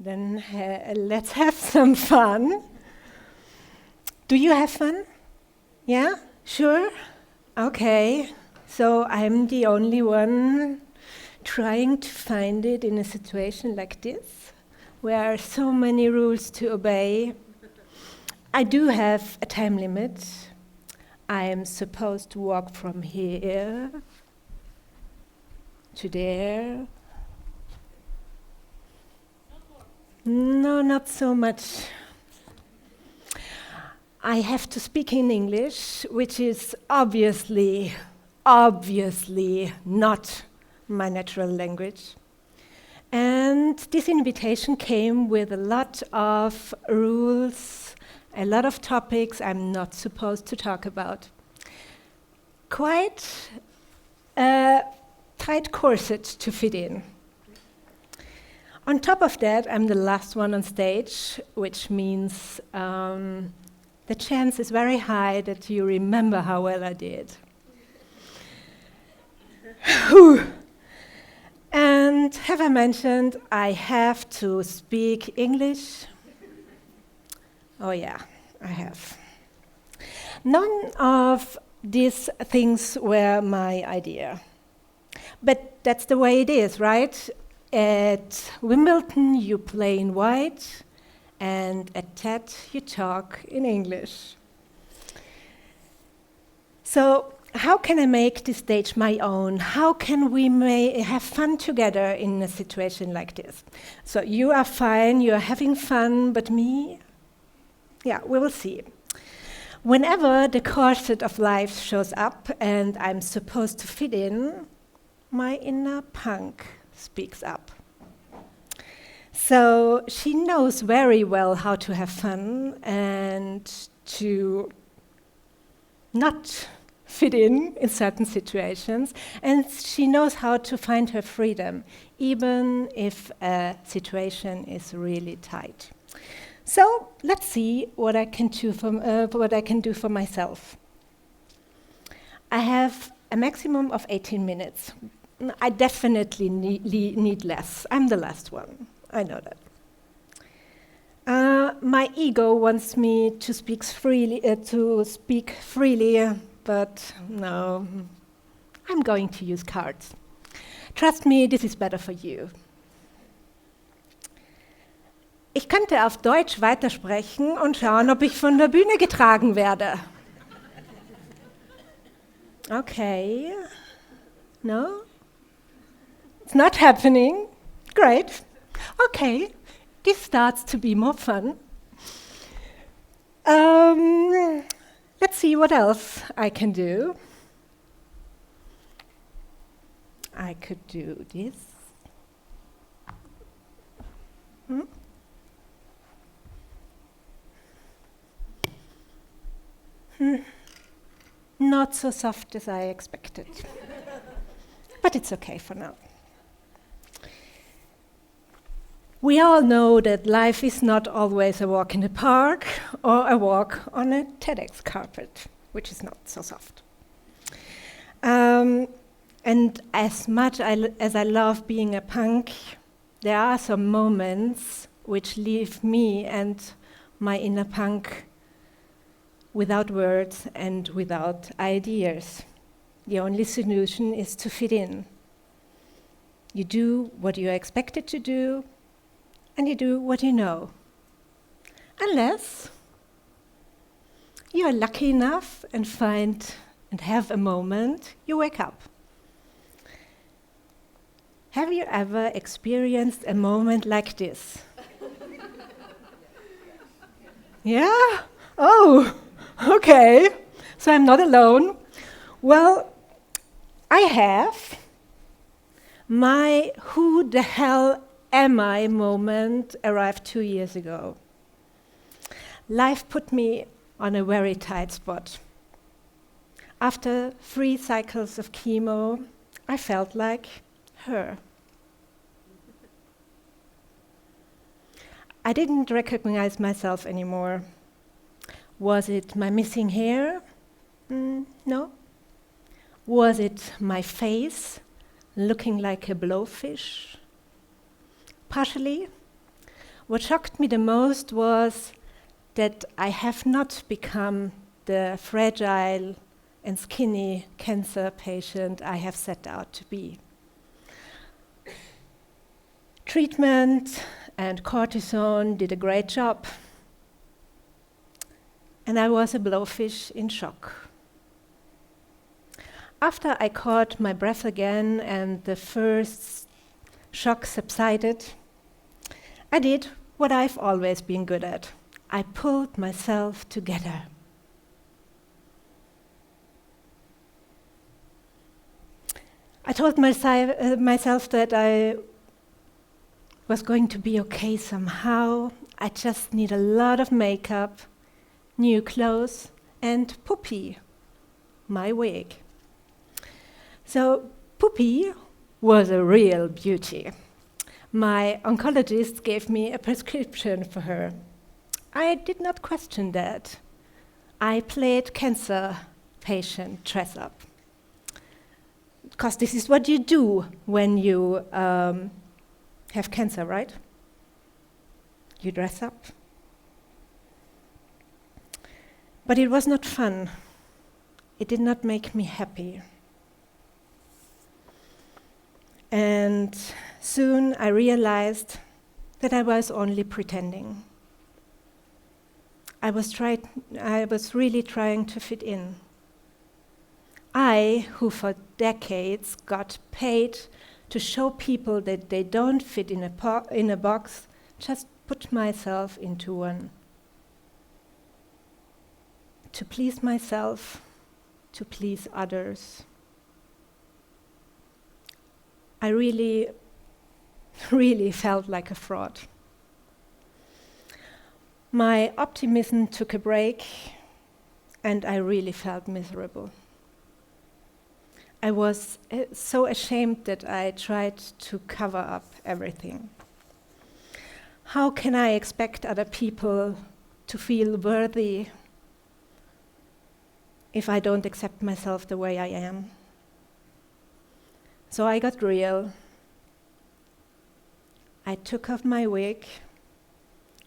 Then let's have some fun. Do you have fun? Yeah? Sure? Okay. So I'm the only one trying to find it in a situation like this, where there are so many rules to obey. I do have a time limit. I am supposed to walk from here to there. No, not so much. I have to speak in English, which is obviously not my natural language. And this invitation came with a lot of rules, a lot of topics I'm not supposed to talk about. Quite a tight corset to fit in. On top of that, I'm the last one on stage, which means the chance is very high that you remember how well I did. And have I mentioned I have to speak English? Oh yeah, I have. None of these things were my idea. But that's the way it is, right? At Wimbledon, you play in white, and at TED, you talk in English. So, how can I make this stage my own? How can we have fun together in a situation like this? So, you are fine, you are having fun, but me? Yeah, we will see. Whenever the corset of life shows up and I'm supposed to fit in, my inner punk speaks up. So she knows very well how to have fun and to not fit in certain situations, and she knows how to find her freedom, even if a situation is really tight. So let's see what I can do for myself. I have a maximum of 18 minutes. I definitely need less. I'm the last one. I know that. My ego wants me to speak freely, but no, I'm going to use cards. Trust me, this is better for you. Ich könnte auf Deutsch weitersprechen und schauen, ob ich von der Bühne getragen werde. Okay. No? It's not happening. Great. Okay. This starts to be more fun. Let's see what else I can do. I could do this. Not so soft as I expected. But it's okay for now. We all know that life is not always a walk in the park or a walk on a TEDx carpet, which is not so soft. And as much as I love being a punk, there are some moments which leave me and my inner punk without words and without ideas. The only solution is to fit in. You do what you are expected to do, and you do what you know. Unless you are lucky enough and find and have a moment, you wake up. Have you ever experienced a moment like this? Yeah? Oh, okay. So I'm not alone. Well, I have. My who the hell am I moment arrived 2 years ago. Life put me on a very tight spot. After 3 cycles of chemo, I felt like her. I didn't recognize myself anymore. Was it my missing hair? No. Was it my face, looking like a blowfish? Partially. What shocked me the most was that I have not become the fragile and skinny cancer patient I have set out to be. Treatment and cortisone did a great job, and I was a blowfish in shock. After I caught my breath again and the first shock subsided, I did what I've always been good at. I pulled myself together. I told myself that I was going to be okay somehow. I just need a lot of makeup, new clothes, and Puppy, my wig. So Puppy was a real beauty. My oncologist gave me a prescription for her. I did not question that. I played cancer patient dress up. Because this is what you do when you have cancer, right? You dress up. But it was not fun. It did not make me happy. And soon I realized that I was only pretending. I was really trying to fit in. I, who for decades got paid to show people that they don't fit in a box, just put myself into one. To please myself, to please others. I really felt like a fraud. My optimism took a break, and I really felt miserable. I was so ashamed that I tried to cover up everything. How can I expect other people to feel worthy if I don't accept myself the way I am? So I got real. I took off my wig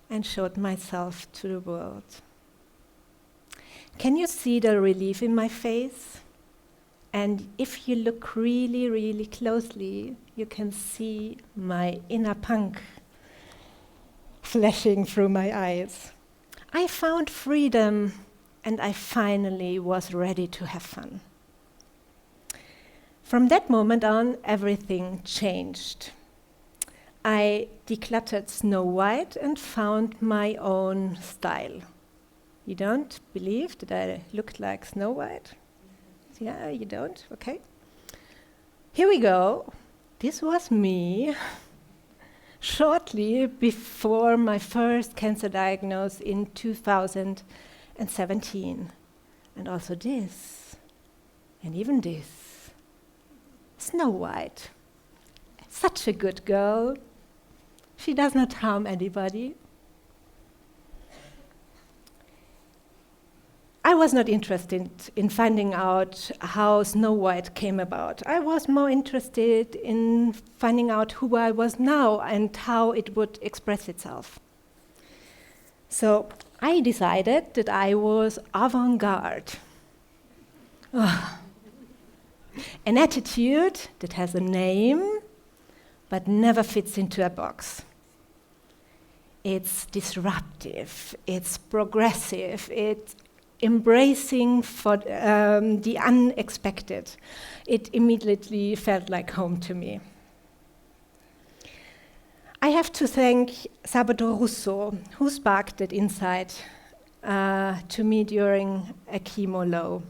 and showed myself to the world. Can you see the relief in my face? And if you look really, really closely, you can see my inner punk flashing through my eyes. I found freedom, and I finally was ready to have fun. From that moment on, everything changed. I decluttered Snow White and found my own style. You don't believe that I looked like Snow White? Yeah, you don't? Okay. Here we go. This was me shortly before my first cancer diagnosis in 2017. And also this, and even this. Snow White. Such a good girl. She does not harm anybody. I was not interested in finding out how Snow White came about. I was more interested in finding out who I was now and how it would express itself. So I decided that I was avant-garde. An attitude that has a name but never fits into a box. It's disruptive, it's progressive, it's embracing for the unexpected. It immediately felt like home to me. I have to thank Salvatore Russo, who sparked that insight to me during a chemo low.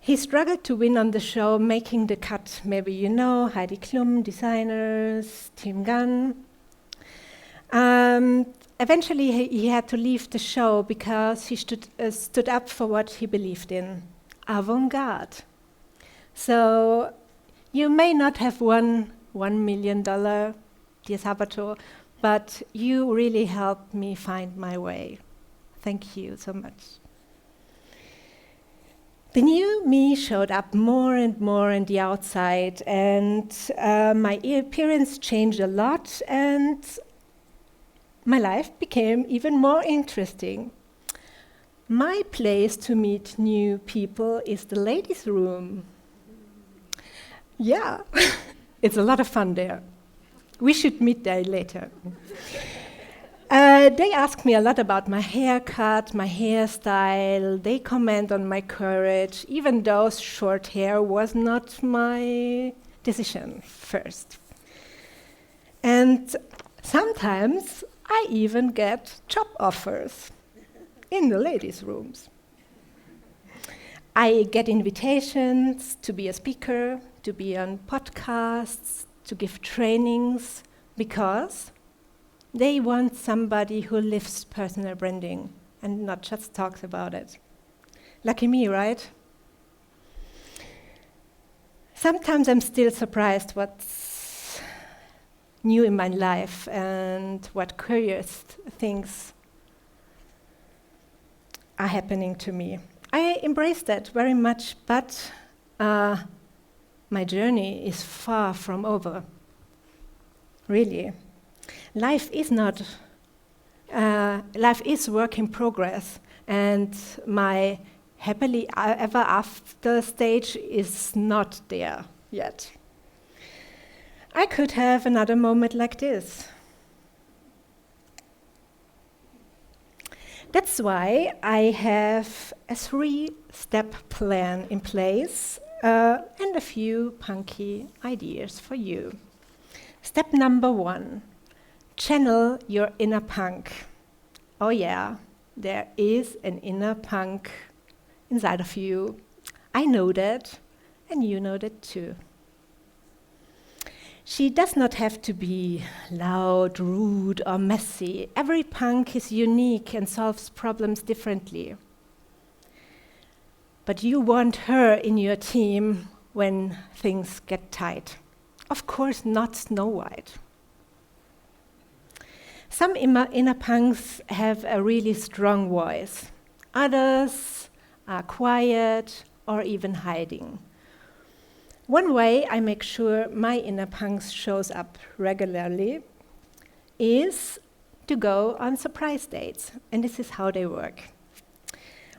He struggled to win on the show, making the cut. Maybe you know, Heidi Klum, designers, Tim Gunn. Eventually, he had to leave the show because he stood up for what he believed in, avant-garde. So you may not have won $1 million, dear Salvatore, but you really helped me find my way. Thank you so much. The new me showed up more and more on the outside, and my appearance changed a lot, and my life became even more interesting. My place to meet new people is the ladies' room. Yeah, it's a lot of fun there. We should meet there later. They ask me a lot about my haircut, my hairstyle. They comment on my courage, even though short hair was not my decision first. And sometimes I even get job offers in the ladies' rooms. I get invitations to be a speaker, to be on podcasts, to give trainings, because they want somebody who lives personal branding and not just talks about it. Lucky me, right? Sometimes I'm still surprised what's new in my life and what curious things are happening to me. I embrace that very much, but my journey is far from over. Really. Life is work in progress, and my happily ever after stage is not there yet. I could have another moment like this. That's why I have a 3-step plan in place and a few punky ideas for you. Step number 1, channel your inner punk. Oh yeah, there is an inner punk inside of you. I know that, and you know that too. She does not have to be loud, rude, or messy. Every punk is unique and solves problems differently. But you want her in your team when things get tight. Of course, not Snow White. Some inner punks have a really strong voice. Others are quiet or even hiding. One way I make sure my inner punk shows up regularly is to go on surprise dates, and this is how they work.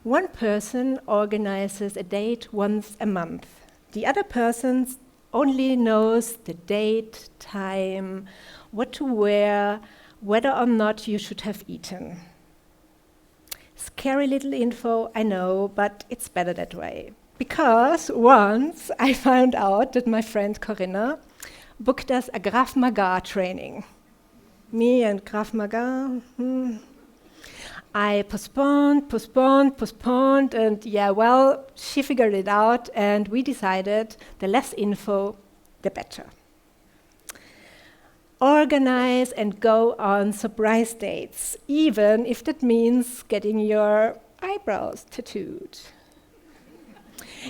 One person organizes a date once a month. The other person only knows the date, time, what to wear, whether or not you should have eaten. Scary little info, I know, but it's better that way. Because once I found out that my friend Corinna booked us a Krav Maga training. Me and Krav Maga, I postponed, and she figured it out, and we decided the less info, the better. Organize and go on surprise dates, even if that means getting your eyebrows tattooed.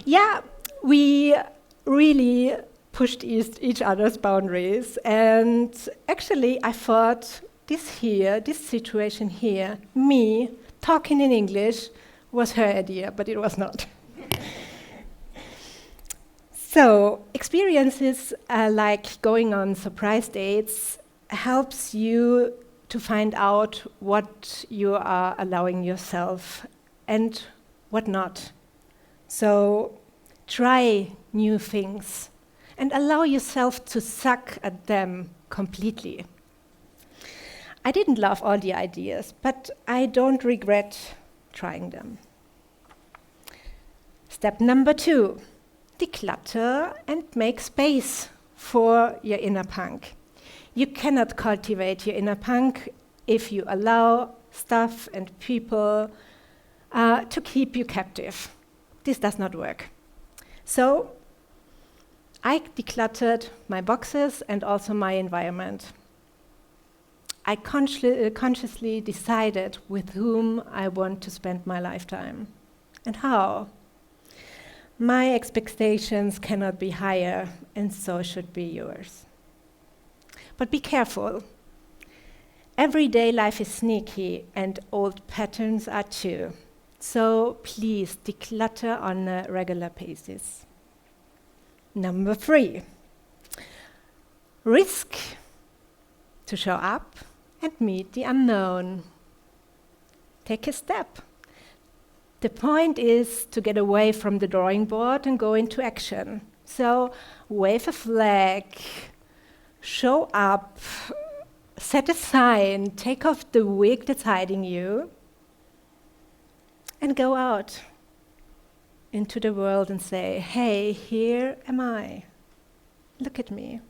Yeah, we really pushed each other's boundaries, and actually I thought this situation here, me talking in English, was her idea, but it was not. So, experiences like going on surprise dates helps you to find out what you are allowing yourself and what not. So, try new things and allow yourself to suck at them completely. I didn't love all the ideas, but I don't regret trying them. Step number 2, declutter and make space for your inner punk. You cannot cultivate your inner punk if you allow stuff and people to keep you captive. This does not work. So, I decluttered my boxes and also my environment. I consciously decided with whom I want to spend my lifetime and how. My expectations cannot be higher, and so should be yours. But be careful. Everyday life is sneaky, and old patterns are too. So please declutter on a regular basis. Number 3, risk to show up and meet the unknown. Take a step. The point is to get away from the drawing board and go into action. So wave a flag, show up, set a sign, take off the wig that's hiding you, and go out into the world and say, hey, here am I. Look at me.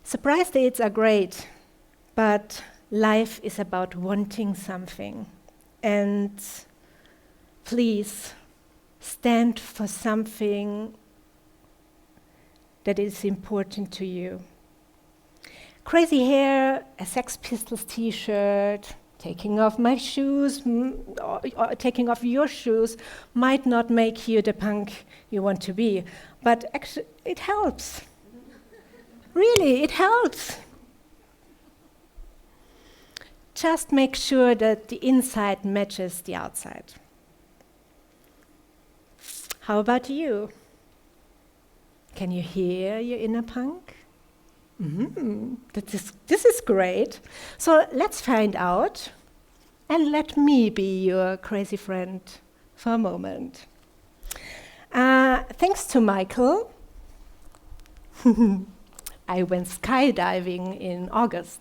Surprise dates are great, but life is about wanting something. And please stand for something that is important to you. Crazy hair, a Sex Pistols t-shirt, taking off my shoes, or taking off your shoes might not make you the punk you want to be, but actually it helps. Really, it helps. Just make sure that the inside matches the outside. How about you? Can you hear your inner punk? This is great. So let's find out, and let me be your crazy friend for a moment. Thanks to Michael, I went skydiving in August.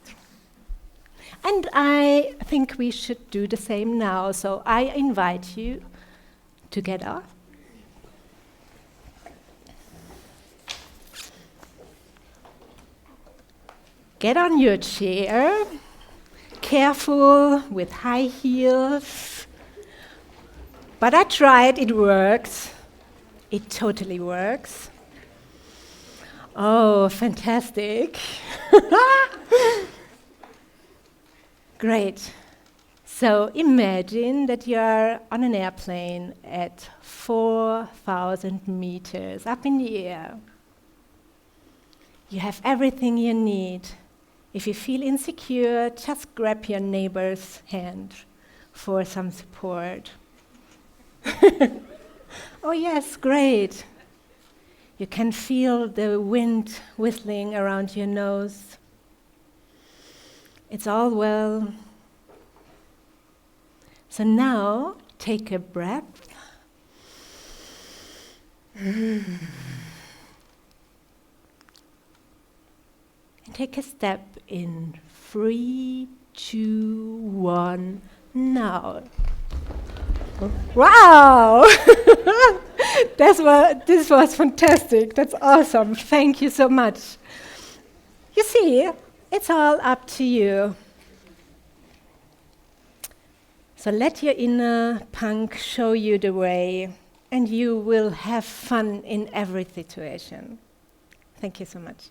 And I think we should do the same now, so I invite you together. Get on your chair, careful with high heels. But I tried, it works. It totally works. Oh, fantastic. Great. So imagine that you're on an airplane at 4,000 meters up in the air. You have everything you need. If you feel insecure, just grab your neighbor's hand for some support. Oh yes, great. You can feel the wind whistling around your nose. It's all well. So now, take a breath. And take a step in 3, 2, 1, now. Wow! This was fantastic. That's awesome. Thank you so much. You see, it's all up to you. So let your inner punk show you the way, and you will have fun in every situation. Thank you so much.